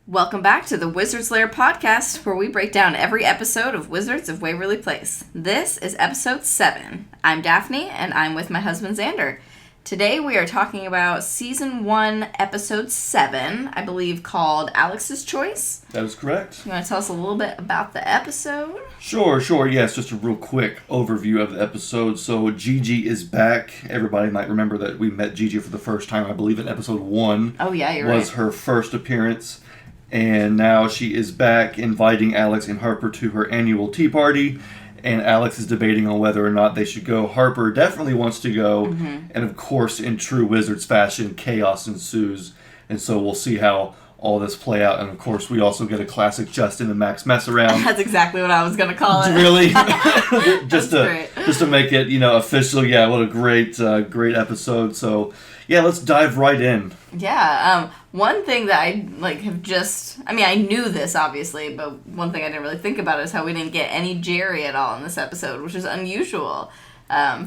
Welcome back to the Wizards Lair podcast, where we break down every episode of Wizards of Waverly Place. This is episode 7. I'm Daphne, and I'm with my husband Xander. Today we are talking about season 1, episode 7, I believe called Alex's Choice. That is correct. You want to tell us a little bit about the episode? Sure. Yes, just a real quick overview of the episode. So Gigi is back. Everybody might remember that we met Gigi for the first time, I believe, in episode 1. Oh yeah, you're was right. her first appearance. And now she is back inviting Alex and Harper to her annual tea party. And Alex is debating on whether or not they should go. Harper definitely wants to go. Mm-hmm. And of course, in true Wizards fashion, chaos ensues. And so we'll see how all this play out. And of course, we also get a classic Justin and Max mess around. That's exactly what I was going to call it. Really? just to make it, official. Yeah, what a great episode. So, yeah, let's dive right in. Yeah, one thing that I, I knew this, obviously, but one thing I didn't really think about is how we didn't get any Jerry at all in this episode, which is unusual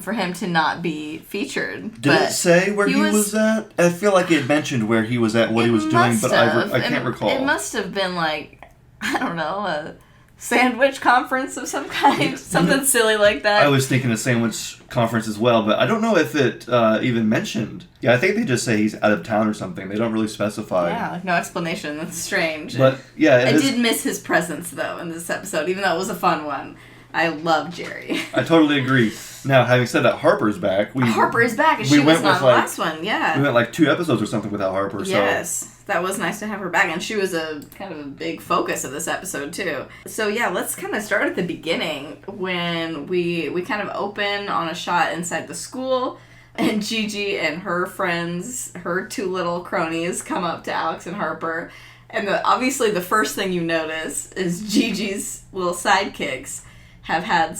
for him to not be featured. Did it say where he was at? I feel like it mentioned where he was at, what he was doing, but I can't recall. It must have been a sandwich conference of some kind, something silly like that. I was thinking a sandwich conference as well, but I don't know if it even mentioned. Yeah, I think they just say he's out of town or something. They don't really specify. Yeah, no explanation. That's strange. But yeah, I did miss his presence though in this episode, even though it was a fun one. I love Jerry. I totally agree. Now, having said that, Harper's back. Harper is back, and she was not the last one. Yeah, we went 2 episodes or something without Harper. Yes, that was nice to have her back, and she was a kind of a big focus of this episode too. So yeah, let's kind of start at the beginning when we kind of open on a shot inside the school, and Gigi and her friends, her 2 little cronies, come up to Alex and Harper, and obviously the first thing you notice is Gigi's little sidekicks have had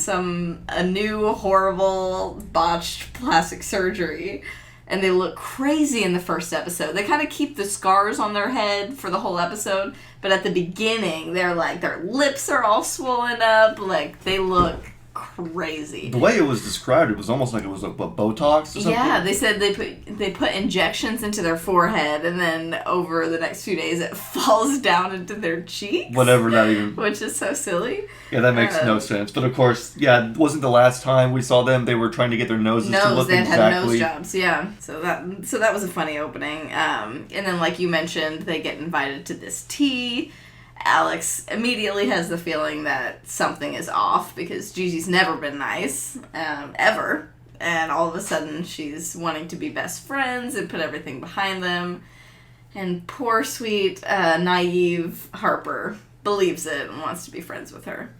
a new horrible botched plastic surgery, and they look crazy in the first episode. They kind of keep the scars on their head for the whole episode, but at the beginning their lips are all swollen up, they look crazy. The way it was described, it was almost like it was Botox or something. Yeah, they said they put injections into their forehead, and then over the next few days it falls down into their cheeks. Whatever that even... Which is so silly. Yeah, that makes no sense. But of course, yeah, it wasn't the last time we saw them. They were trying to get their noses to look they exactly... had nose jobs, yeah. So that was a funny opening. And then, like you mentioned, they get invited to this tea. Alex immediately has the feeling that something is off because Gigi's never been nice, ever. And all of a sudden she's wanting to be best friends and put everything behind them. And poor, sweet, naive Harper believes it and wants to be friends with her.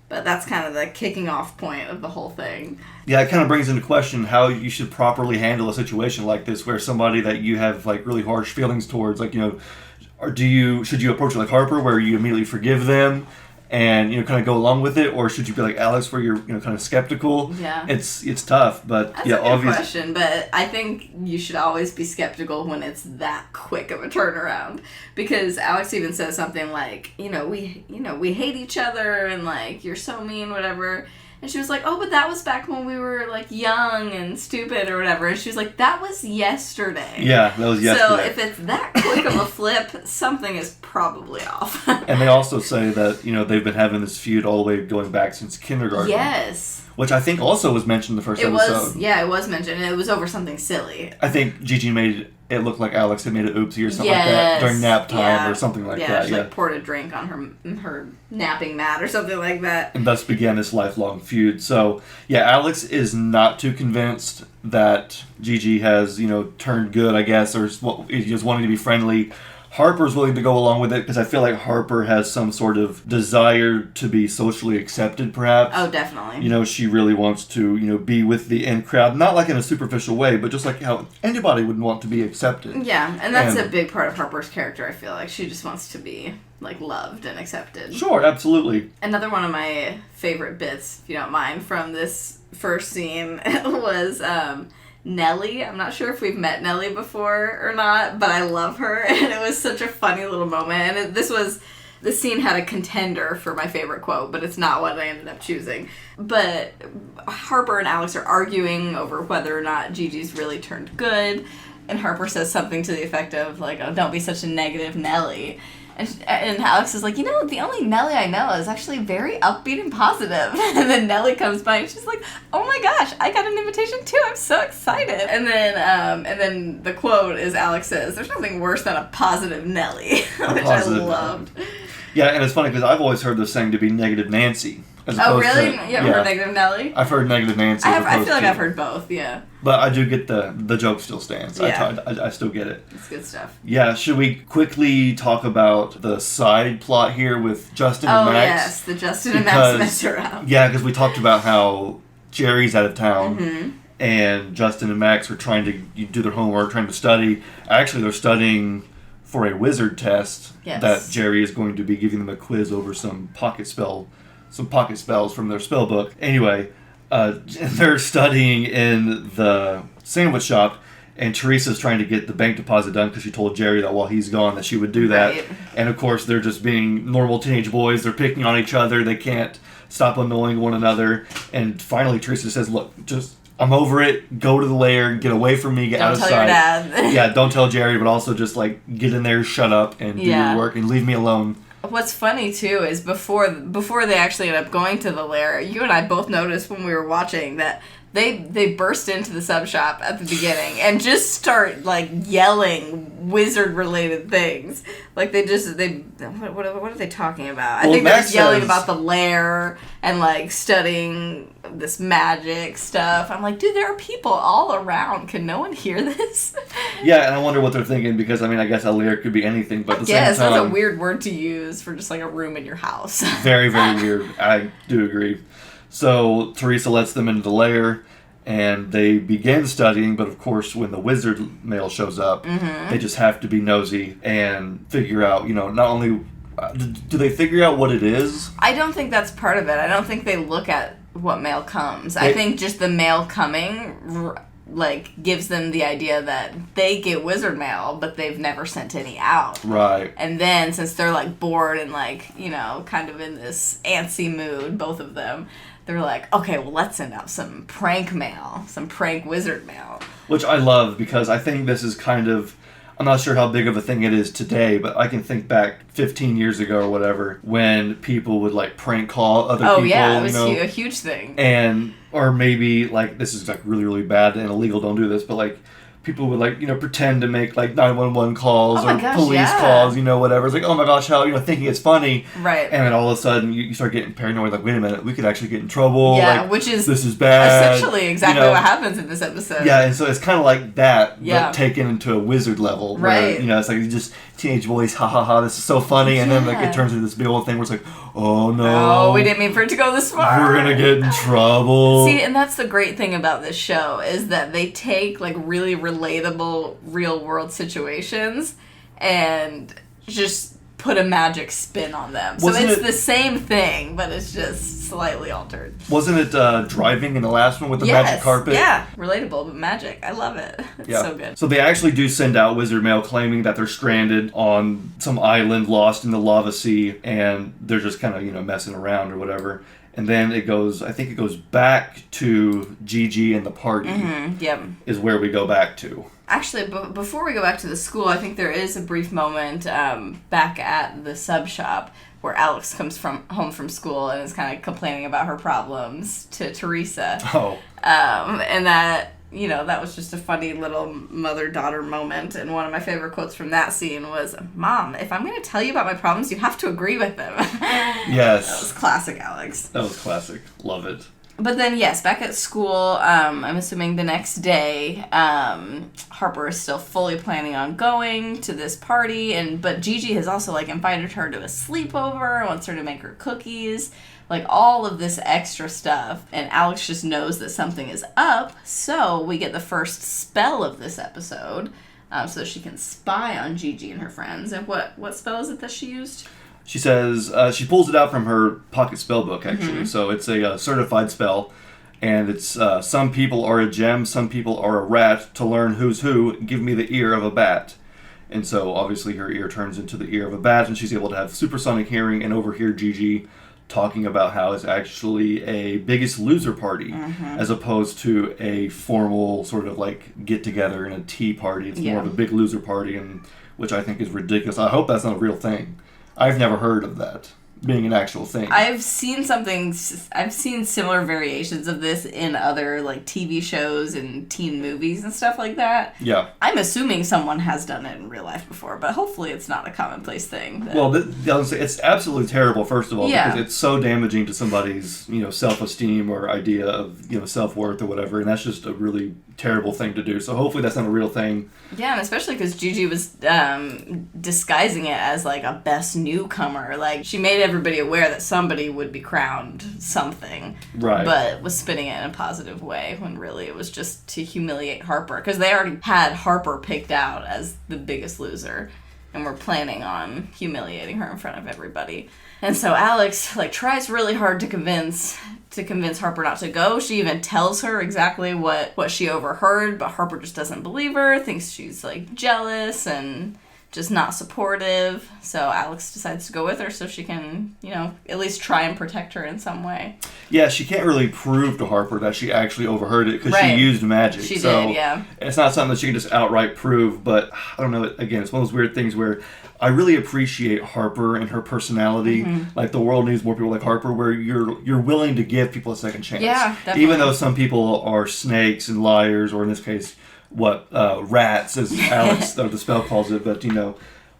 But that's kind of the kicking off point of the whole thing. Yeah, it kind of brings into question how you should properly handle a situation like this where somebody that you have really harsh feelings towards, or should you approach it like Harper, where you immediately forgive them and kind of go along with it, or should you be like Alex, where you're kind of skeptical? Yeah, it's tough, but that's a good question. But I think you should always be skeptical when it's that quick of a turnaround, because Alex even says something like, we hate each other and you're so mean, whatever. And she was like, oh, but that was back when we were, young and stupid or whatever. And she was like, that was yesterday. Yeah, that was yesterday. So if it's that quick of a flip, something is probably off. And they also say that, they've been having this feud all the way going back since kindergarten. Yes. Which I think also was mentioned in the first episode. It was mentioned, and it was over something silly. I think Gigi made it look like Alex had made an oopsie or something like that during nap time or something like that. She poured a drink on her napping mat or something like that. And thus began this lifelong feud. So, yeah, Alex is not too convinced that Gigi has, turned good, I guess, or is just wanting to be friendly. Harper's willing to go along with it because I feel like Harper has some sort of desire to be socially accepted, perhaps. Oh, definitely. She really wants to, be with the in crowd, not in a superficial way, but just like how anybody would want to be accepted. Yeah, and that's a big part of Harper's character, I feel like. She just wants to be, loved and accepted. Sure, absolutely. Another one of my favorite bits, if you don't mind, from this first scene was... Nellie. I'm not sure if we've met Nellie before or not, but I love her, and it was such a funny little moment. And this scene had a contender for my favorite quote, but it's not what I ended up choosing. But Harper and Alex are arguing over whether or not Gigi's really turned good, And Harper says something to the effect of, like, oh, don't be such a negative Nelly. And Alex is like, you know, the only Nelly I know is actually very upbeat and positive. And then Nelly comes by and she's like, oh my gosh, I got an invitation too. I'm so excited. And then the quote is Alex says, there's nothing worse than a positive Nelly, which I loved. Yeah, and it's funny because I've always heard this saying to be negative Nancy. Oh, really? You ever heard Negative Nelly? I've heard Negative Nancy. I feel like I've heard both, yeah. But I do get the joke still stands. Yeah. I still get it. It's good stuff. Yeah, should we quickly talk about the side plot here with Justin and Max? Oh, yes, the Justin and Max mess around. Yeah, because we talked about how Jerry's out of town, and Justin and Max are trying to do their homework, trying to study. Actually, they're studying for a wizard test that Jerry is going to be giving them a quiz over some pocket spells from their spell book. Anyway, they're studying in the sandwich shop, and Teresa's trying to get the bank deposit done because she told Jerry that while he's gone that she would do that. Right. And of course, they're just being normal teenage boys. They're picking on each other. They can't stop annoying one another. And finally, Teresa says, look, I'm over it. Go to the lair. Get away from me. Get out of sight. Don't tell your dad. Yeah, don't tell Jerry, but also just, like, get in there, shut up, and do your work, and leave me alone. What's funny, too, is before they actually end up going to the lair, you and I both noticed when we were watching that they burst into the sub shop at the beginning and just start, like, yelling wizard-related things. Like, what are they talking about? I think they're just yelling about the lair and, like, studying this magic stuff. I'm like, dude, there are people all around. Can no one hear this? Yeah, and I wonder what they're thinking because, I mean, I guess a lair could be anything, but at the same time... that's a weird word to use for just, like, a room in your house. Very, very weird. I do agree. So Teresa lets them into the lair, and they begin studying, but of course when the wizard male shows up, they just have to be nosy and figure out, you know, not only... do they figure out what it is? I don't think that's part of it. I don't think they look at what mail comes. I think just the mail coming, like, gives them the idea that they get wizard mail, but they've never sent any out. Right. And then, since they're, like, bored and, like, you know, kind of in this antsy mood, both of them, they're like, okay, well, let's send out some prank mail, some prank wizard mail. Which I love, because I think this is kind of... I'm not sure how big of a thing it is today, but I can think back 15 years ago or whatever when people would, like, prank call other people. Oh, yeah, it was a huge thing. And, or maybe, like, this is, like, really, really bad and illegal, don't do this, but, like, people would, like, you know, pretend to make, like, 911 calls police calls, you know, whatever. It's like, oh my gosh, how, you know, thinking it's funny. Right. And then all of a sudden you start getting paranoid, like, wait a minute, we could actually get in trouble. Yeah, like, which is this is bad. Essentially exactly what happens in this episode. Yeah, and so it's kind of like that, but taken into a wizard level. Right. Where, you know, it's like you just teenage boys, ha ha ha, this is so funny. And then, like, it turns into this big old thing where it's like, oh no. Oh, we didn't mean for it to go this far. We're going to get in trouble. See, and that's the great thing about this show is that they take, like, really relatable real world situations and just put a magic spin on them. So it's the same thing, but it's just slightly altered. Wasn't it driving in the last one with the magic carpet? Yeah, relatable, but magic. I love it. It's so good. So they actually do send out wizard mail claiming that they're stranded on some island lost in the lava sea, and they're just kind of, you know, messing around or whatever. And then it goes back to Gigi and the party. Is where we go back to. Actually, before we go back to the school, I think there is a brief moment back at the sub shop where Alex comes home from school and is kind of complaining about her problems to Teresa. Oh. And that, you know, that was just a funny little mother-daughter moment. And one of my favorite quotes from that scene was, Mom, if I'm going to tell you about my problems, you have to agree with them. Yes. That was classic Alex. That was classic. Love it. But then, yes, back at school, I'm assuming the next day, Harper is still fully planning on going to this party, but Gigi has also, like, invited her to a sleepover, wants her to make her cookies, like, all of this extra stuff, and Alex just knows that something is up, so we get the first spell of this episode, so that she can spy on Gigi and her friends. And what spell is it that she used? She says, she pulls it out from her pocket spell book, actually. So it's a certified spell. And it's, some people are a gem, some people are a rat. To learn who's who, give me the ear of a bat. And so, obviously, her ear turns into the ear of a bat, and she's able to have supersonic hearing and overhear Gigi talking about how it's actually a Biggest Loser party as opposed to a formal sort of like get together in a tea party. It's more of a Big Loser party, and which I think is ridiculous. I hope that's not a real thing. I've never heard of that being an actual thing. I've seen similar variations of this in other like TV shows and teen movies and stuff like that. Yeah. I'm assuming someone has done it in real life before, but hopefully it's not a commonplace thing. Well, it's absolutely terrible, first of all, because it's so damaging to somebody's, self-esteem or idea of, self-worth or whatever, and that's just a really terrible thing to do. So hopefully that's not a real thing. Yeah, and especially because Gigi was disguising it as like a best newcomer. Like, she made everybody aware that somebody would be crowned something, right? But was spinning it in a positive way when really it was just to humiliate Harper, because they already had Harper picked out as the Biggest Loser and were planning on humiliating her in front of everybody. And so Alex tries really hard to convince Harper not to go. She even tells her exactly what she overheard, but Harper just doesn't believe her, thinks she's jealous and just not supportive. So Alex decides to go with her so she can, at least try and protect her in some way. Yeah, she can't really prove to Harper that she actually overheard it because she used magic. She did, yeah. It's not something that she can just outright prove, but I don't know, again, it's one of those weird things where I really appreciate Harper and her personality. Like, the world needs more people like Harper, where you're willing to give people a second chance. Yeah, definitely. Even though some people are snakes and liars, or in this case, rats, as Alex the spell calls it. But,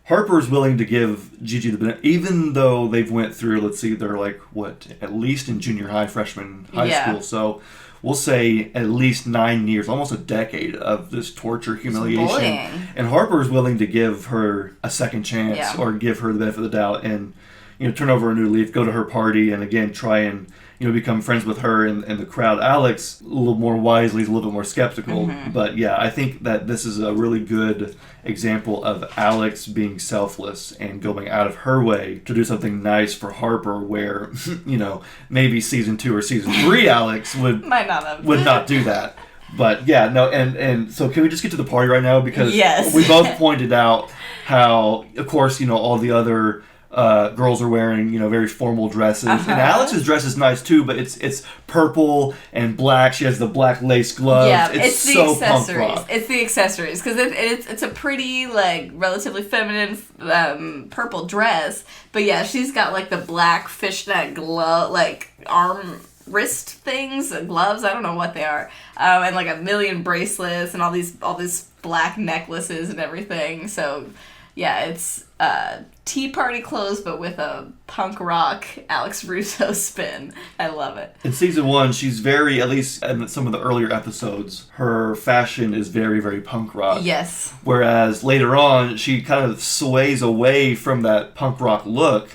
Harper's willing to give Gigi the benefit, even though they've went through, let's see, they're at least in junior high, freshman high school. So we'll say at least 9 years, almost a decade of this torture, humiliation. And Harper's willing to give her a second chance or give her the benefit of the doubt and, turn over a new leaf, go to her party, and again, try and, become friends with her and the crowd. Alex, a little more wisely, is a little bit more skeptical. But yeah, I think that this is a really good example of Alex being selfless and going out of her way to do something nice for Harper, where, maybe season 2 or season 3 Alex would not do that. But yeah, no, and so can we just get to the party right now? Because we both pointed out how, of course, all the other girls are wearing, very formal dresses. And Alex's dress is nice too, but it's purple and black. She has the black lace gloves. Yeah, it's the so accessories. punk rock. It's the accessories, because it's a pretty, relatively feminine purple dress. But yeah, she's got the black fishnet glove, arm wrist things, gloves. I don't know what they are, and a million bracelets and all these black necklaces and everything. So yeah, it's tea party clothes, but with a punk rock Alex Russo spin. I love it. In season 1, she's very, at least in some of the earlier episodes, her fashion is very, very punk rock. Yes. Whereas later on, she kind of sways away from that punk rock look,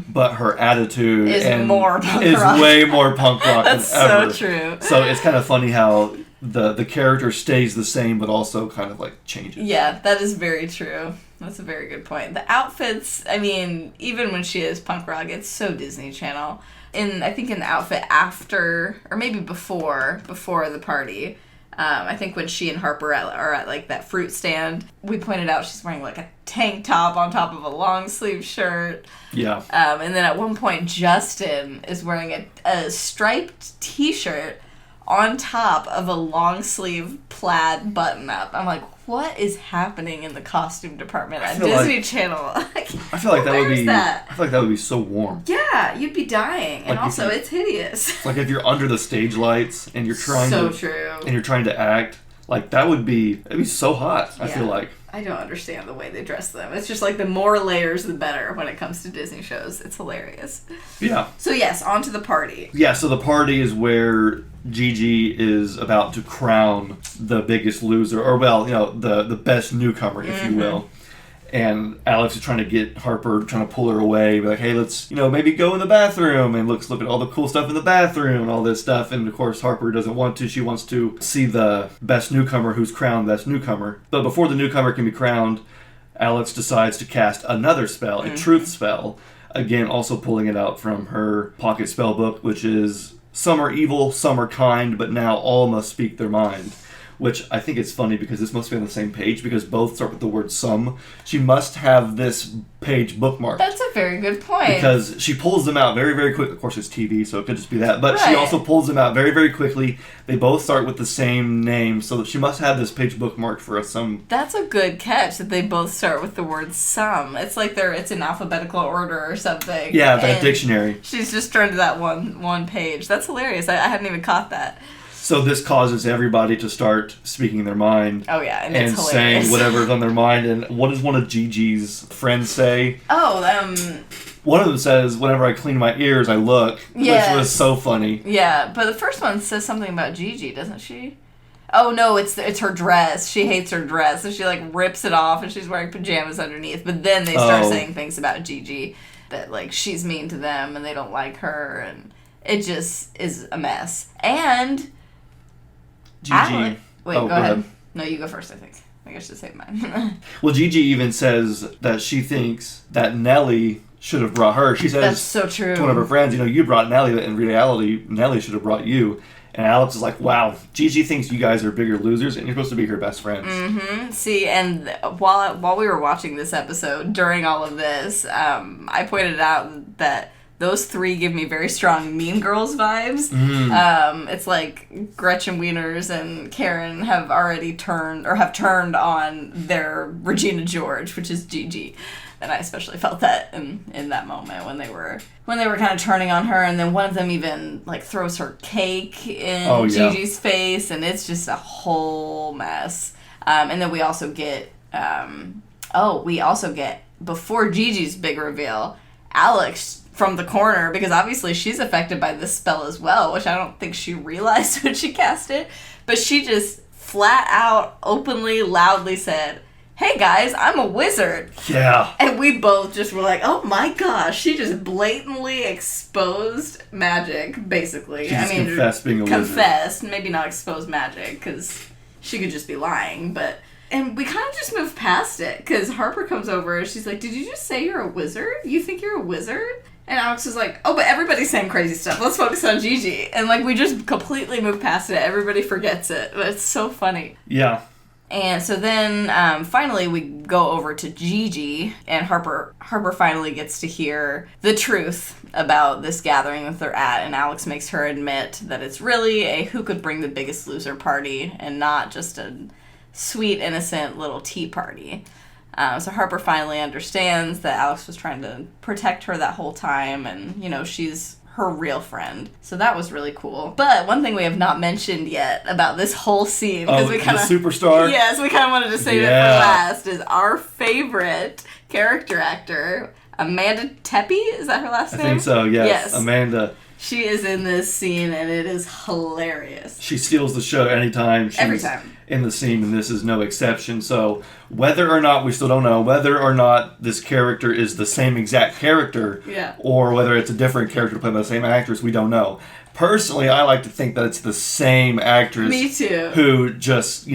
but her attitude is way more punk rock That's than ever. So true. So it's kind of funny how the character stays the same, but also kind of changes. Yeah, that is very true. That's a very good point. The outfits, I mean, even when she is punk rock, it's so Disney Channel. I think in the outfit after, or maybe before the party, I think when she and Harper are at that fruit stand, we pointed out she's wearing a tank top on top of a long sleeve shirt. Yeah. And then at one point, Justin is wearing a striped t-shirt on top of a long sleeve plaid button up. I'm like, what is happening in the costume department at Disney Channel? I feel like that would be so warm. Yeah, you'd be dying, and also it's hideous. If you're under the stage lights and you're trying and you're trying to act, it'd be so hot. I feel like. I don't understand the way they dress them. It's just the more layers, the better when it comes to Disney shows. It's hilarious. Yeah. So yes, on to the party. Yeah, so the party is where Gigi is about to crown the Biggest Loser, or the best newcomer, if you will. And Alex is trying to get Harper, trying to pull her away, be like, hey, let's, maybe go in the bathroom and look at all the cool stuff in the bathroom and all this stuff. And of course, Harper doesn't want to. She wants to see the best newcomer who's crowned best newcomer. But before the newcomer can be crowned, Alex decides to cast another spell, a truth spell. Again, also pulling it out from her pocket spell book, which is some are evil, some are kind, but now all must speak their mind. which I think is funny because this must be on the same page because both start with the word some. She must have this page bookmarked. That's a very good point. Because she pulls them out very, very quickly. Of course, it's TV, so it could just be that. But Right. she also pulls them out very, very quickly. They both start with the same name, so she must have this page bookmarked for some. That's a good catch that they both start with the word some. It's like it's in alphabetical order or something. Yeah, that dictionary. She's just turned to that one page. That's hilarious. I hadn't even caught that. So this causes everybody to start speaking their mind. Oh, yeah, and and it's hilarious. saying whatever's on their mind. And what does one of Gigi's friends say? Oh, One of them says, "Whenever I clean my ears, I look," Yes. which was so funny. Yeah, but the first one says something about Gigi, doesn't she? Oh no, it's her dress. She hates her dress, so she like rips it off, and she's wearing pajamas underneath. But then they start saying things about Gigi that like she's mean to them and they don't like her, and it just is a mess. And Gigi. Wait, go ahead. No, you go first. I think I should say mine. Well, Gigi even says that she thinks that Nellie should have brought her. She says that's so true. To one of her friends, you brought Nellie, but in reality, Nellie should have brought you. And Alex is like, wow, Gigi thinks you guys are bigger losers, and you're supposed to be her best friends. Mm-hmm. See, and while we were watching this episode, during all of this, I pointed out that those three give me very strong Mean Girls vibes. It's like Gretchen Wieners and Karen have already turned on their Regina George, which is Gigi. And I especially felt that in that moment when they were kind of turning on her, and then one of them even like throws her cake in Gigi's face, and it's just a whole mess. And then we also get before Gigi's big reveal, Alex from the corner, because obviously she's affected by this spell as well, which I don't think she realized when she cast it, but she just flat out, openly, loudly said, "Hey guys, I'm a wizard." Yeah. And we both just were like, oh my gosh, she just blatantly exposed magic, basically. She just confessed being a wizard. Confessed, maybe not exposed magic, because she could just be lying, but... And we kind of just moved past it, because Harper comes over and she's like, "Did you just say you're a wizard? You think you're a wizard?" And Alex was like, "Oh, but everybody's saying crazy stuff. Let's focus on Gigi." And like, we just completely moved past it. Everybody forgets it. But it's so funny. Yeah. And so then, finally, we go over to Gigi, and Harper finally gets to hear the truth about this gathering that they're at, and Alex makes her admit that it's really a who could bring the biggest loser party, and not just a sweet, innocent little tea party. So Harper finally understands that Alex was trying to protect her that whole time, and, she's her real friend. So that was really cool. But one thing we have not mentioned yet about this whole scene, because we kind of... the superstar? Yes, we kind of wanted to save it for last, is our favorite character actor, Amanda Tepe? Is that her last name? I think so, yes. Amanda. She is in this scene, and it is hilarious. She steals the show anytime she's every time in the scene, and this is no exception. So whether or not, we still don't know, whether or not this character is the same exact character, or whether it's a different character played by the same actress, we don't know. Personally, I like to think that it's the same actress. Me too. Who just,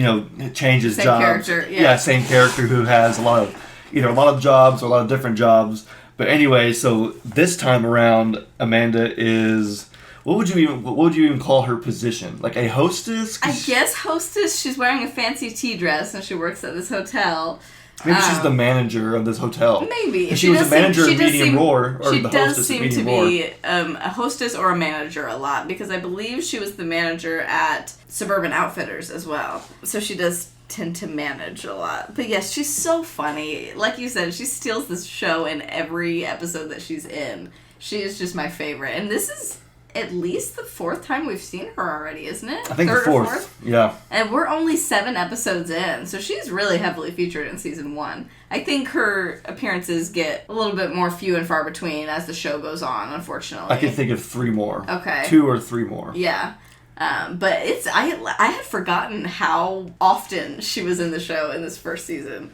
changes same jobs. Character, yeah, same character who has either a lot of jobs or a lot of different jobs. But anyway, so this time around, Amanda is... What would you even call her position? Like a hostess? I guess hostess. She's wearing a fancy tea dress, and she works at this hotel. Maybe she's the manager of this hotel. Maybe. She was a manager of Medium Roar. Or she the does hostess seem of to Medium be a hostess or a manager a lot, because I believe she was the manager at Suburban Outfitters as well. So she does tend to manage a lot. But yes, she's so funny. Like you said, she steals this show in every episode that she's in. She is just my favorite. And this is at least the fourth time we've seen her already, isn't it? I think Third the or fourth. Yeah. And we're only 7 episodes in, so she's really heavily featured in season 1. I think her appearances get a little bit more few and far between as the show goes on, unfortunately. I can think of 3 more. Okay. 2 or 3 more. Yeah. But I had forgotten how often she was in the show in this first season.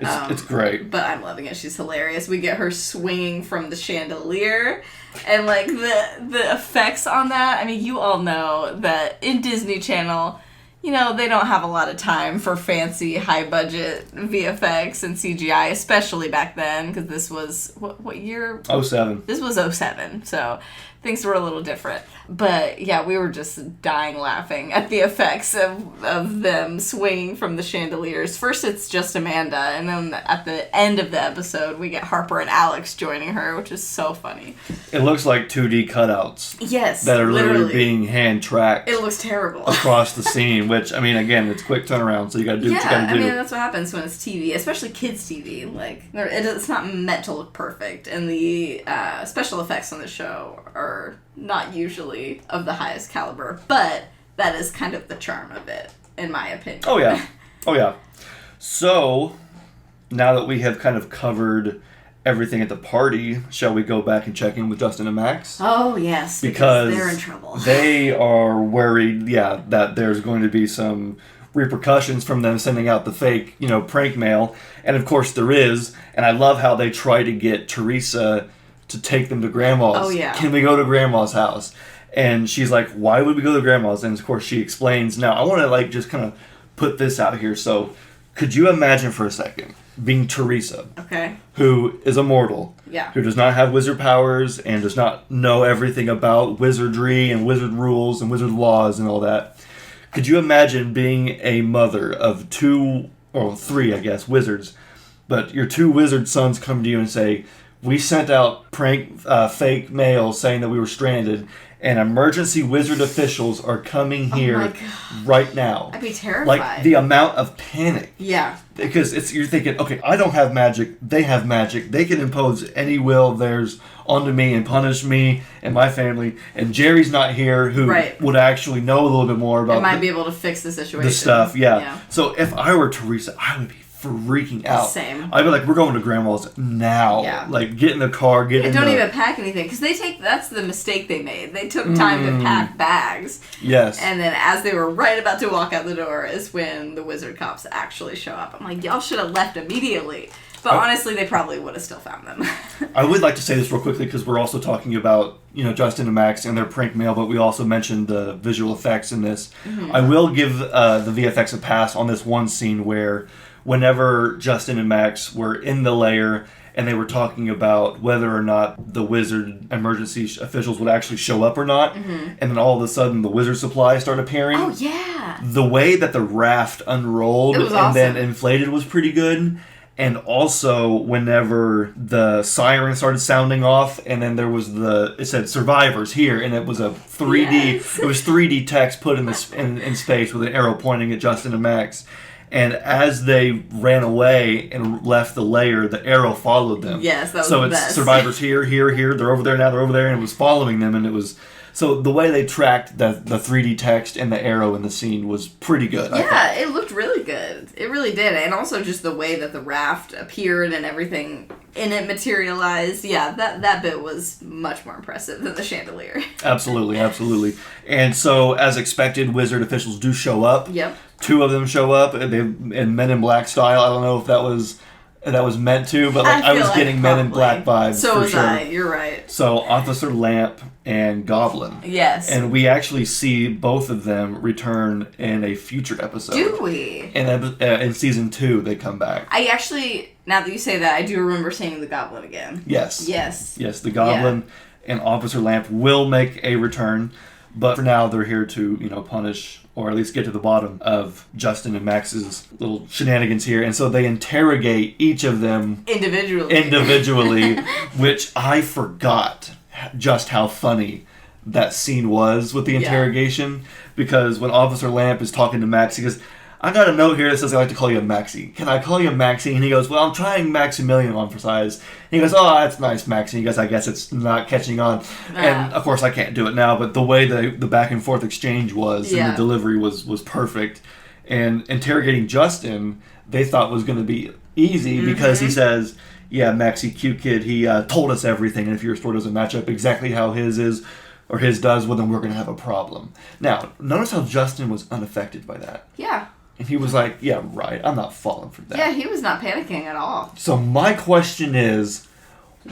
It's great. But I'm loving it. She's hilarious. We get her swinging from the chandelier. And, like, the effects on that. I mean, you all know that in Disney Channel, you know, they don't have a lot of time for fancy, high-budget VFX and CGI, especially back then, because this was, what year? '07. This was '07, so things were a little different. But, yeah, we were just dying laughing at the effects of them swinging from the chandeliers. First, it's just Amanda, and then at the end of the episode, we get Harper and Alex joining her, which is so funny. It looks like 2D cutouts. Yes, that are literally being hand-tracked. It looks terrible. Across the scene, which, I mean, again, it's quick turnaround, so you gotta do what you gotta do. I mean, that's what happens when it's TV, especially kids' TV. Like, it's not meant to look perfect, and the special effects on the show are not usually of the highest caliber, but that is kind of the charm of it, in my opinion. Oh, yeah. Oh, yeah. So, now that we have kind of covered everything at the party, shall we go back and check in with Justin and Max? Oh, yes, because they're in trouble. They are worried, that there's going to be some repercussions from them sending out the fake, prank mail. And of course there is. And I love how they try to get Teresa to take them to Grandma's. Oh, yeah. Can we go to Grandma's house? And she's like, why would we go to Grandma's? And of course she explains. Now, I want to just kind of put this out here. So, could you imagine for a second being Teresa, okay, who is a mortal, who does not have wizard powers and does not know everything about wizardry and wizard rules and wizard laws and all that? Could you imagine being a mother of 2 or 3, I guess, wizards, but your 2 wizard sons come to you and say, we sent out fake mail saying that we were stranded, and emergency wizard officials are coming here right now. I'd be terrified. Like, the amount of panic. Yeah. Because you're thinking, okay, I don't have magic, they have magic, they can impose any will of theirs onto me and punish me and my family, and Jerry's not here who would actually know a little bit more about might be able to fix the situation. The stuff, yeah. So if I were Teresa, I would be freaking out. Same. I'd be like, we're going to Grandma's now. Yeah. Like, get in the car, don't even pack anything. Because that's the mistake they made. They took time to pack bags. Yes. And then as they were right about to walk out the door is when the wizard cops actually show up. I'm like, y'all should have left immediately. But honestly, they probably would have still found them. I would like to say this real quickly because we're also talking about, Justin and Max and their prank mail, but we also mentioned the visual effects in this. Mm-hmm. I will give the VFX a pass on this one scene where whenever Justin and Max were in the lair and they were talking about whether or not the wizard emergency officials would actually show up or not, and then all of a sudden the wizard supplies started appearing. Oh, yeah. The way that the raft unrolled and then inflated was pretty good. And also, whenever the siren started sounding off, and then there was it said survivors here, and it was a 3D, it was 3D text put in space with an arrow pointing at Justin and Max. And as they ran away and left the lair, the arrow followed them. Yes, that was the best. So it's survivors here, they're over there now, they're over there, and it was following them, and it was... So the way they tracked the 3D text and the arrow in the scene was pretty good. Yeah, it looked really good. It really did. And also just the way that the raft appeared and everything in it materialized. Yeah, that bit was much more impressive than the chandelier. Absolutely. And so, as expected, wizard officials do show up. Yep. 2 of them show up in Men in Black style. I don't know if that was meant to, but I was getting Men in Black vibes. So was sure. I. You're right. So Officer Lamp and Goblin. Yes. And we actually see both of them return in a future episode. Do we? In season 2, they come back. I actually, now that you say that, I do remember seeing the Goblin again. Yes. Yes, the Goblin and Officer Lamp will make a return, but for now they're here to, punish or at least get to the bottom of Justin and Max's little shenanigans here. And so they interrogate each of them individually, which I forgot just how funny that scene was with the interrogation. Because when Officer Lamp is talking to Max, he goes, I got a note here that says I like to call you Maxie. Can I call you Maxie? And he goes, well, I'm trying Maximilian on for size. And he goes, oh, that's nice, Maxie. And he goes, I guess it's not catching on. And, of course, I can't do it now, but the way the back and forth exchange was and the delivery was perfect. And interrogating Justin, they thought was going to be easy because he says, yeah, Maxie, cute kid, he told us everything, and if your story doesn't match up exactly how his is, or his does, well, then we're going to have a problem. Now, notice how Justin was unaffected by that. Yeah. And he was like, yeah, right, I'm not falling for that. Yeah, he was not panicking at all. So my question is,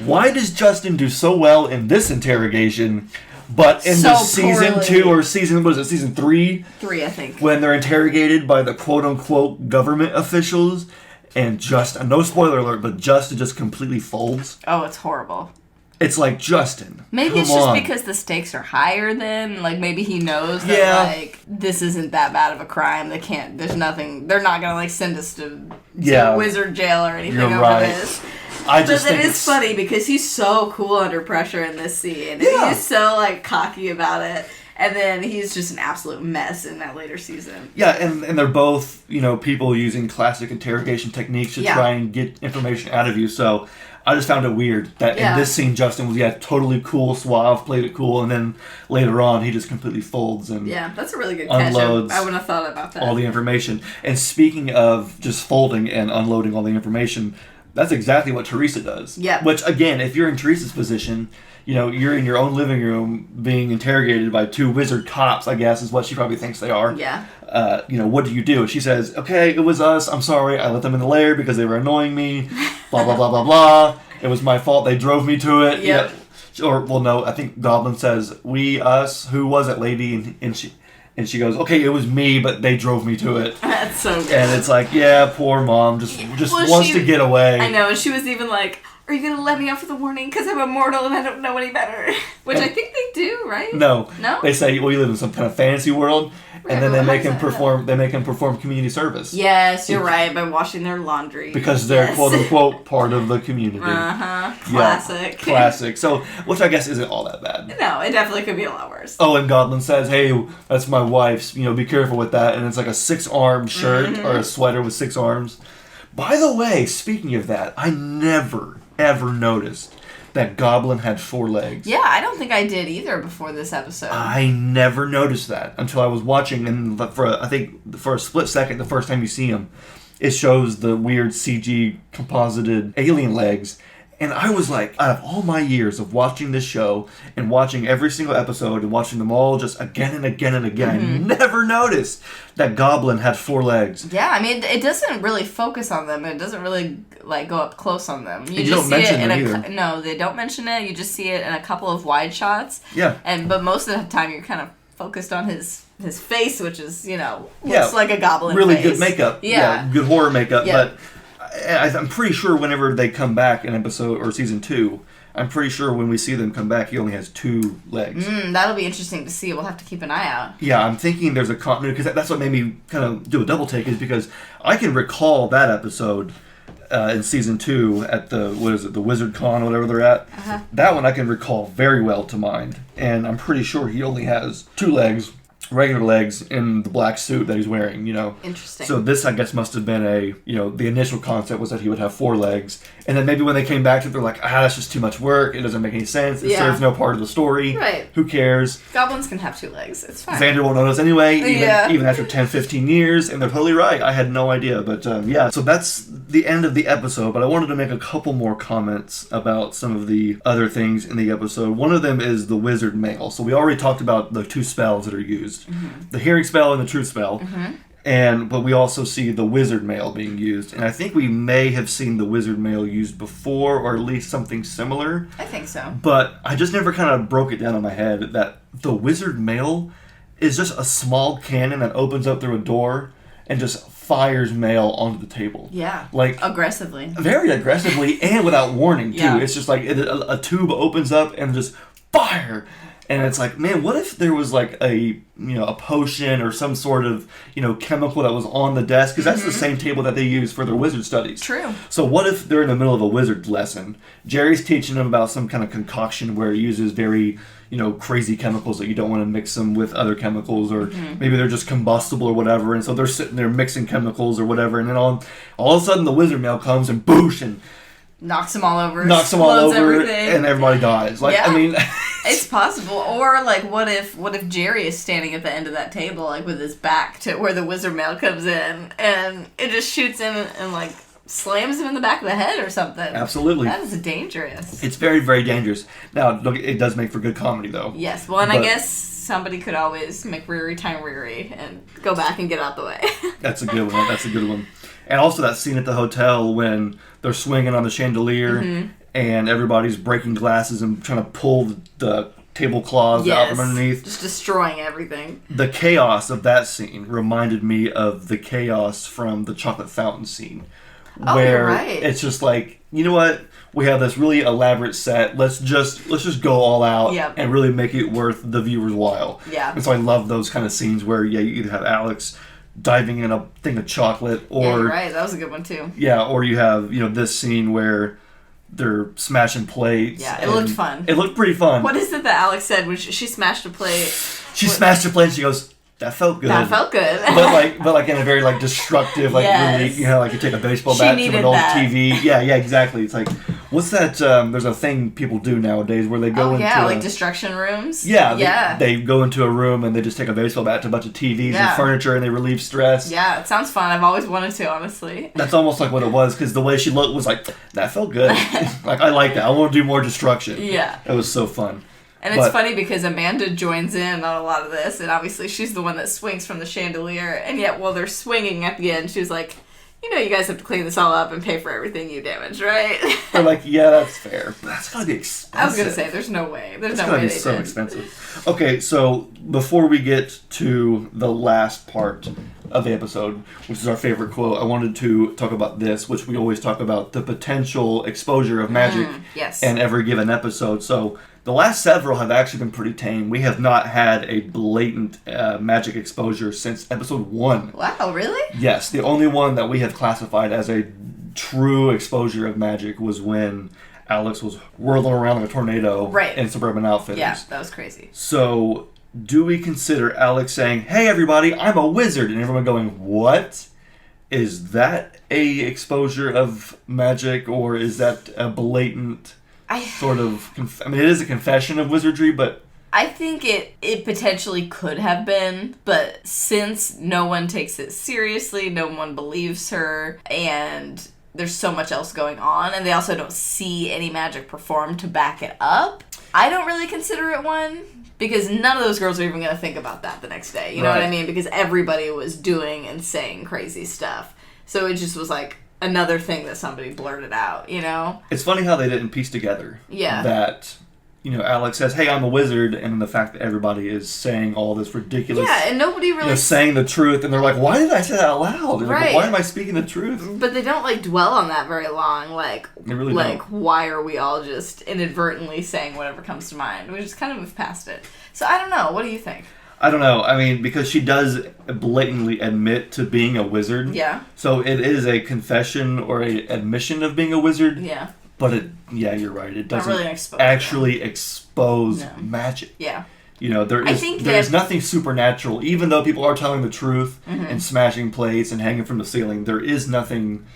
why does Justin do so well in this interrogation, But in So the season poorly. 2 or season 3? 3, I think. When they're interrogated by the quote-unquote government officials, and Justin, no spoiler alert, but Justin just completely folds. Oh, it's horrible. It's like, Justin, Maybe it's come just on. because the stakes are higher then. Like, maybe he knows that, like, this isn't that bad of a crime. There's nothing, they're not gonna, like, send us to wizard jail or anything You're over right. this. I just But think it is it's funny because he's so cool under pressure in this scene. And Yeah. he's so, like, cocky about it. And then he's just an absolute mess in that later season. Yeah, and they're both, people using classic interrogation techniques to try and get information out of you. So I just found it weird that in this scene, Justin was, totally cool, suave, played it cool, and then later on, he just completely folds and Yeah, that's a really good unloads catch. I wouldn't have thought about that. all the information. And speaking of just folding and unloading all the information, that's exactly what Teresa does. Yeah. Which, again, if you're in Teresa's position, you're in your own living room being interrogated by 2 wizard cops, I guess, is what she probably thinks they are. Yeah. What do you do? She says, okay, it was us. I'm sorry. I let them in the lair because they were annoying me. Blah, blah, blah, blah, blah. It was my fault. They drove me to it. Yep. Yeah. Or, well, no, I think Goblin says, we, us, who was it, lady? And she goes, okay, it was me, but they drove me to it. That's so good. And it's like, yeah, poor mom, just wants to get away. I know, and she was even like, are you going to let me out for the warning? Because I'm immortal and I don't know any better. Which I think they do, right? No. No? They say, well, you live in some kind of fantasy world, and then they but make how him does that perform. They make him perform community service. Yes, you're right, by washing their laundry. Because they're Yes. quote unquote part of the community. Uh-huh. Classic. Yeah, classic. So, which I guess isn't all that bad. No, it definitely could be a lot worse. Oh, and Goblin says, hey, that's my wife's, be careful with that. And it's like a 6-arm shirt or a sweater with 6 arms. By the way, speaking of that, I never, ever noticed that Goblin had 4 legs. Yeah, I don't think I did either before this episode. I never noticed that until I was watching, and for a split second, the first time you see him, it shows the weird CG composited alien legs. And I was like, out of all my years of watching this show and watching every single episode and watching them all just again and again and again, I never noticed that Goblin had 4 legs. Yeah, I mean, it doesn't really focus on them. It doesn't really, go up close on them. You don't mention them either. No, they don't mention it. You just see it in a couple of wide shots. Yeah. But most of the time, you're kind of focused on his face, which is, looks like a goblin really face. good makeup. Yeah. Good horror makeup. Yeah. But I'm pretty sure whenever they come back in episode or season 2, I'm pretty sure when we see them come back, he only has 2 legs. That'll be interesting to see. We'll have to keep an eye out. Yeah, I'm thinking there's a continuity, because that's what made me kind of do a double take, is because I can recall that episode in season 2 at the Wizard Con, whatever they're at. Uh-huh. That one I can recall very well to mind, and I'm pretty sure he only has 2 legs, regular legs, in the black suit that he's wearing, Interesting. So this, I guess, must have been the initial concept was that he would have 4 legs. And then maybe when they came back to it, they're like, that's just too much work. It doesn't make any sense. It serves no part of the story. Right. Who cares? Goblins can have 2 legs. It's fine. Xander won't notice anyway, Yeah. even after 10, 15 years. And they're totally right. I had no idea. But yeah, so that's the end of the episode. But I wanted to make a couple more comments about some of the other things in the episode. One of them is the wizard mail. So we already talked about the 2 spells that are used. The hearing spell and the truth spell. But we also see the wizard mail being used. And I think we may have seen the wizard mail used before, or at least something similar. I think so. But I just never kind of broke it down in my head that the wizard mail is just a small cannon that opens up through a door and just fires mail onto the table. Yeah. Like, aggressively. very aggressively and without warning, too. Yeah. It's just like a tube opens up and just fire. And it's like, man, what if there was like a potion or some sort of, chemical that was on the desk? Because that's the same table that they use for their wizard studies. True. So what if they're in the middle of a wizard lesson? Jerry's teaching them about some kind of concoction where it uses very, crazy chemicals that you don't want to mix them with other chemicals, or maybe they're just combustible or whatever. And so they're sitting there mixing chemicals or whatever. And then all of a sudden the wizard mail comes and boosh, and knocks them all over. knocks them all explodes over, everything. and everybody dies. Like, Yeah. I mean, It's possible. Or what if Jerry is standing at the end of that table, with his back to where the wizard mail comes in, and it just shoots him and slams him in the back of the head or something. absolutely. That is dangerous. It's very, very dangerous. Now, look, it does make for good comedy, though. Yes. Well, and I But- guess somebody could always McReary time Reary and go back and get out the way. That's a good one. That's a good one. And also that scene at the hotel when they're swinging on the chandelier and everybody's breaking glasses and trying to pull the tablecloths out from underneath. Just destroying everything. The chaos of that scene reminded me of the chaos from the chocolate fountain scene. Where you're right. It's just like, you know what? We have this really elaborate set. Let's just go all out and really make it worth the viewer's while. Yeah. And so I love those kind of scenes where you either have Alex diving in a thing of chocolate, or you're right. That was a good one too. Yeah, or you have this scene where they're smashing plates. Yeah, it looked fun. It looked pretty fun. What is it that Alex said when she smashed a plate? Smashed a plate and she goes, "That felt good." That felt good. but like in a very like destructive, like really, like you take a baseball bat to an old TV. Yeah, exactly. It's like, what's that? There's a thing people do nowadays where they go into like destruction rooms. Yeah, they go into a room and they just take a baseball bat to a bunch of TVs and furniture and they relieve stress. Yeah, it sounds fun. I've always wanted to, honestly. That's almost like what it was, because the way she looked was like, that felt good. Like, I like that. I want to do more destruction. Yeah. It was so fun. And it's funny because Amanda joins in on a lot of this, and obviously she's the one that swings from the chandelier, and yet while they're swinging at the end, she was like, you guys have to clean this all up and pay for everything you damaged, right? They're like, yeah, that's fair. But that's gotta be expensive. I was gonna say, there's no way. There's no way they did. It's gotta be so expensive. Okay, so before we get to the last part of the episode, which is our favorite quote, I wanted to talk about this, which we always talk about, the potential exposure of magic in every given episode. So the last several have actually been pretty tame. We have not had a blatant magic exposure since episode 1. Wow, really? Yes, the only one that we have classified as a true exposure of magic was when Alex was whirling around in a tornado in Suburban Outfitters. Yeah, that was crazy. So, do we consider Alex saying, "Hey everybody, I'm a wizard," and everyone going, "What? Is that a exposure of magic, or is that a blatant sort of... I mean, it is a confession of wizardry, but... I think it potentially could have been, but since no one takes it seriously, no one believes her, and there's so much else going on, and they also don't see any magic performed to back it up, I don't really consider it one. Because none of those girls are even going to think about that the next day. You know what I mean? Because everybody was doing and saying crazy stuff. So it just was like another thing that somebody blurted out, It's funny how they didn't piece together that, Alex says, "Hey, I'm a wizard," and the fact that everybody is saying all this ridiculous... Yeah, and nobody really... saying the truth, and they're like, "Why did I say that out loud?" And like, why am I speaking the truth? But they don't, dwell on that very long. They really don't. Why are we all just inadvertently saying whatever comes to mind? We just kind of move past it. So I don't know. What do you think? I don't know. I mean, because she does blatantly admit to being a wizard. Yeah. So it is a confession or a admission of being a wizard. Yeah. But you're right. It doesn't really actually expose magic. Yeah. There's nothing supernatural. Even though people are telling the truth and smashing plates and hanging from the ceiling, there is nothing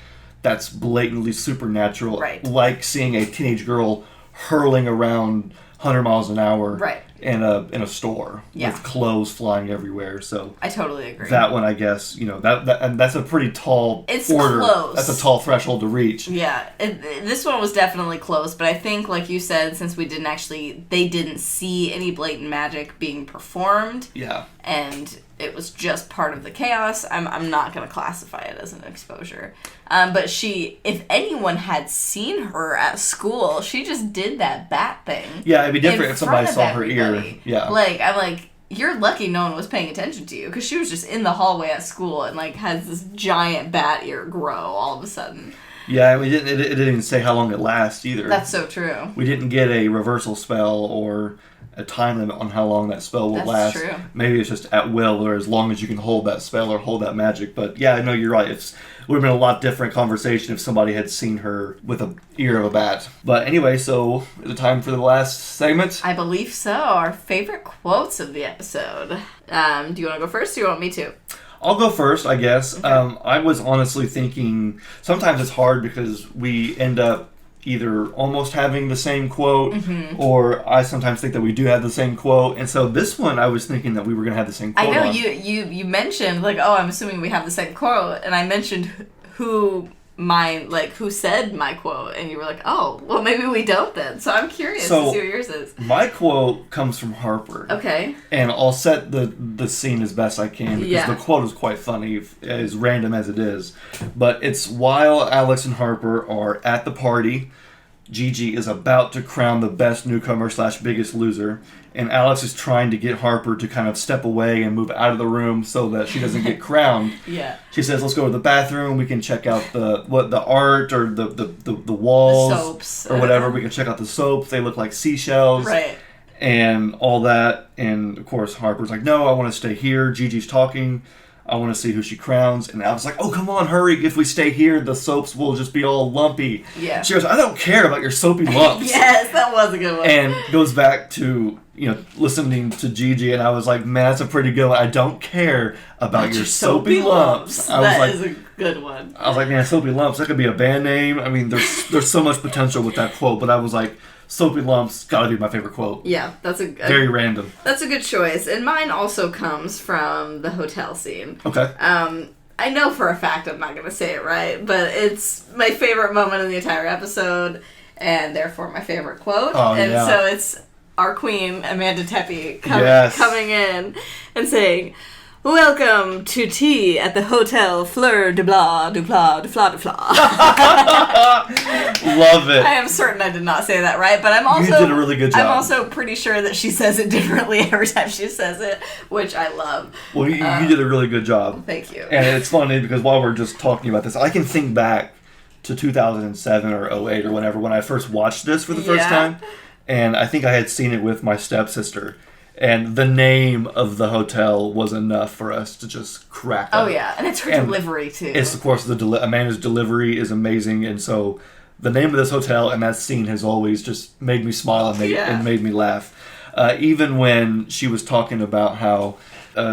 that's blatantly supernatural. Right. Like seeing a teenage girl hurling around 100 miles an hour in a store with clothes flying everywhere. So I totally agree. That one, I guess, and that's a pretty tall order. Close. That's a tall threshold to reach. Yeah, this one was definitely close, but I think, like you said, since they didn't see any blatant magic being performed. Yeah. And it was just part of the chaos. I'm not going to classify it as an exposure. But if anyone had seen her at school, she just did that bat thing. Yeah, it'd be different if somebody saw her ear. Yeah. I'm like, you're lucky no one was paying attention to you, because she was just in the hallway at school and has this giant bat ear grow all of a sudden. Yeah, it didn't even say how long it lasts either. That's so true. We didn't get a reversal spell or a time limit on how long that spell will last. That's true. Maybe it's just at will, or as long as you can hold that spell or hold that magic. But yeah, I know you're right. It would have been a lot different conversation if somebody had seen her with an ear of a bat. But anyway, so is it time for the last segment? I believe so. Our favorite quotes of the episode. Do you want to go first, or do you want me to? I'll go first, I guess. Okay. I was honestly thinking, sometimes it's hard because we end up either almost having the same quote, or I sometimes think that we do have the same quote. And so this one, I was thinking that we were going to have the same quote. I know, you mentioned, I'm assuming we have the same quote, and I mentioned who said my quote, and you were like, oh, well, maybe we don't then. So I'm curious to see what yours is. My quote comes from Harper. Okay. And I'll set the scene as best I can, because the quote is quite funny, as random as it is. But it's while Alex and Harper are at the party, Gigi is about to crown the best newcomer / biggest loser, and Alex is trying to get Harper to kind of step away and move out of the room so that she doesn't get crowned. Yeah. She says, let's go to the bathroom, we can check out the art or the walls. The soaps. Or whatever, we can check out the soaps, they look like seashells. Right. And all that, and of course Harper's like, no, I want to stay here. Gigi's talking. I want to see who she crowns. And Alex is like, oh, come on, hurry. If we stay here, the soaps will just be all lumpy. Yeah. She goes, I don't care about your soapy lumps. Yes, that was a good one. And goes back to, listening to Gigi, and I was like, man, that's a pretty good one. I don't care about your soapy lumps. That is a good one. I was like, man, soapy lumps, that could be a band name. I mean, there's so much potential with that quote, but I was like, soapy lumps, gotta be my favorite quote. Yeah, that's very random. That's a good choice, and mine also comes from the hotel scene. Okay. I know for a fact I'm not gonna say it right, but it's my favorite moment in the entire episode, and therefore my favorite quote. Oh, and yeah. so it's our queen Amanda Tepe coming in and saying, "Welcome to tea at the Hotel Fleur de Blah du Pla du Fla du Fla." Love it. I am certain I did not say that right, but I'm also... You did a really good job. I'm also pretty sure that she says it differently every time she says it, which I love. Well, you did a really good job. Thank you. And it's funny because while we're just talking about this, I can think back to 2007 or 08 or whatever when I first watched this for the first time. And I think I had seen it with my stepsister. And the name of the hotel was enough for us to just crack up. Oh, yeah. And it's her delivery, too. It's, of course, Amanda's delivery is amazing. And so the name of this hotel and that scene has always just made me smile and made me laugh. Even when she was talking about how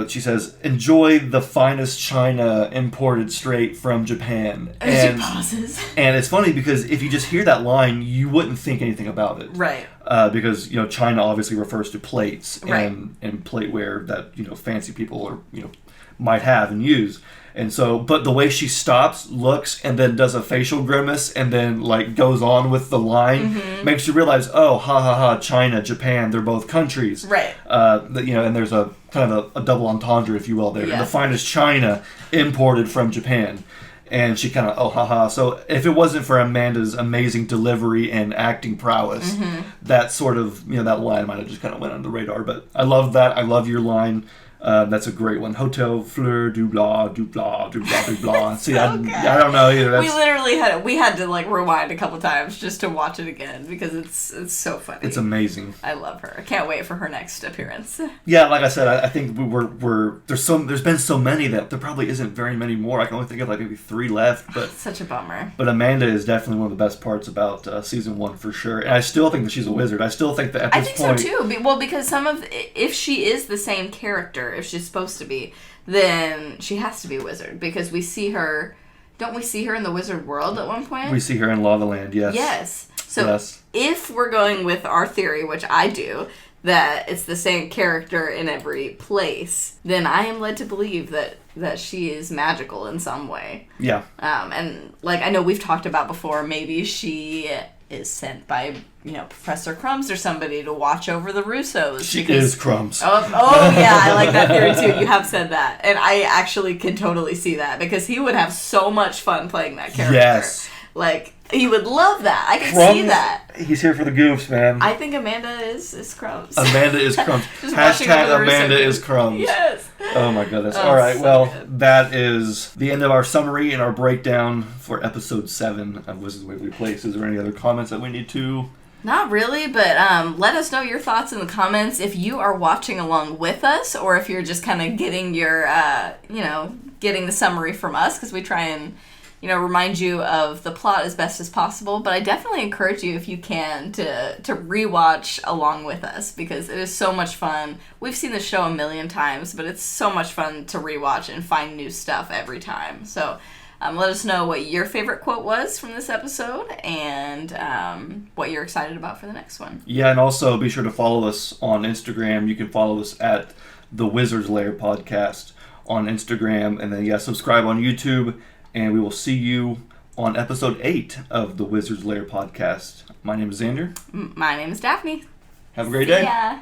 she says, enjoy the finest china imported straight from Japan. And she pauses. And it's funny because if you just hear that line, you wouldn't think anything about it. Right. Because, china obviously refers to plates and plateware that, fancy people might have and use. And so, but the way she stops, looks, and then does a facial grimace, and then goes on with the line, makes you realize, oh, ha ha ha, China, Japan, they're both countries, right? And there's a kind of a double entendre, if you will, there. Yeah. The finest china imported from Japan, and she kind of, oh, ha ha. So if it wasn't for Amanda's amazing delivery and acting prowess, that sort of that line might have just kind of went under the radar. But I love that. I love your line. That's a great one. Hotel Fleur du Blah du Blah du Blah du Blah. See, I don't know either. We literally had to rewind a couple times just to watch it again because it's so funny. It's amazing. I love her. I can't wait for her next appearance. Yeah, like I said, I think there's been so many that there probably isn't very many more. I can only think of maybe 3 left. But such a bummer. But Amanda is definitely one of the best parts about season 1 for sure. And I still think that she's a wizard. I still think that at this point. I think so too. Well, because if she is the same character, if she's supposed to be, then she has to be a wizard because we see her. Don't we see her in the wizard world at one point? We see her in Lava Land, yes. Yes. So if we're going with our theory, which I do, that it's the same character in every place, then I am led to believe that she is magical in some way. Yeah. And I know we've talked about before, maybe she is sent by Professor Crumbs or somebody to watch over the Russos. She is Crumbs. Oh yeah, I like that theory too. You have said that, and I actually can totally see that because he would have so much fun playing that character. Yes. He would love that. I can see that. He's here for the goofs, man. I think Amanda is Crumbs. Amanda is Crumbs. Hashtag Amanda is Crumbs. Yes. Oh my goodness. All right. So well, that is the end of our summary and our breakdown for episode 7 of Wizards Waverly Place. Is there any other comments that we need to? Not really, but let us know your thoughts in the comments if you are watching along with us or if you're just kind of getting your, getting the summary from us because we try and remind you of the plot as best as possible. But I definitely encourage you, if you can, to rewatch along with us because it is so much fun. We've seen the show a million times, but it's so much fun to rewatch and find new stuff every time. So let us know what your favorite quote was from this episode and what you're excited about for the next one. Yeah, and also be sure to follow us on Instagram. You can follow us at the Wizards Lair Podcast on Instagram. And then, subscribe on YouTube. And we will see you on episode 8 of the Wizards Lair Podcast. My name is Xander. My name is Daphne. Have a great day. Yeah.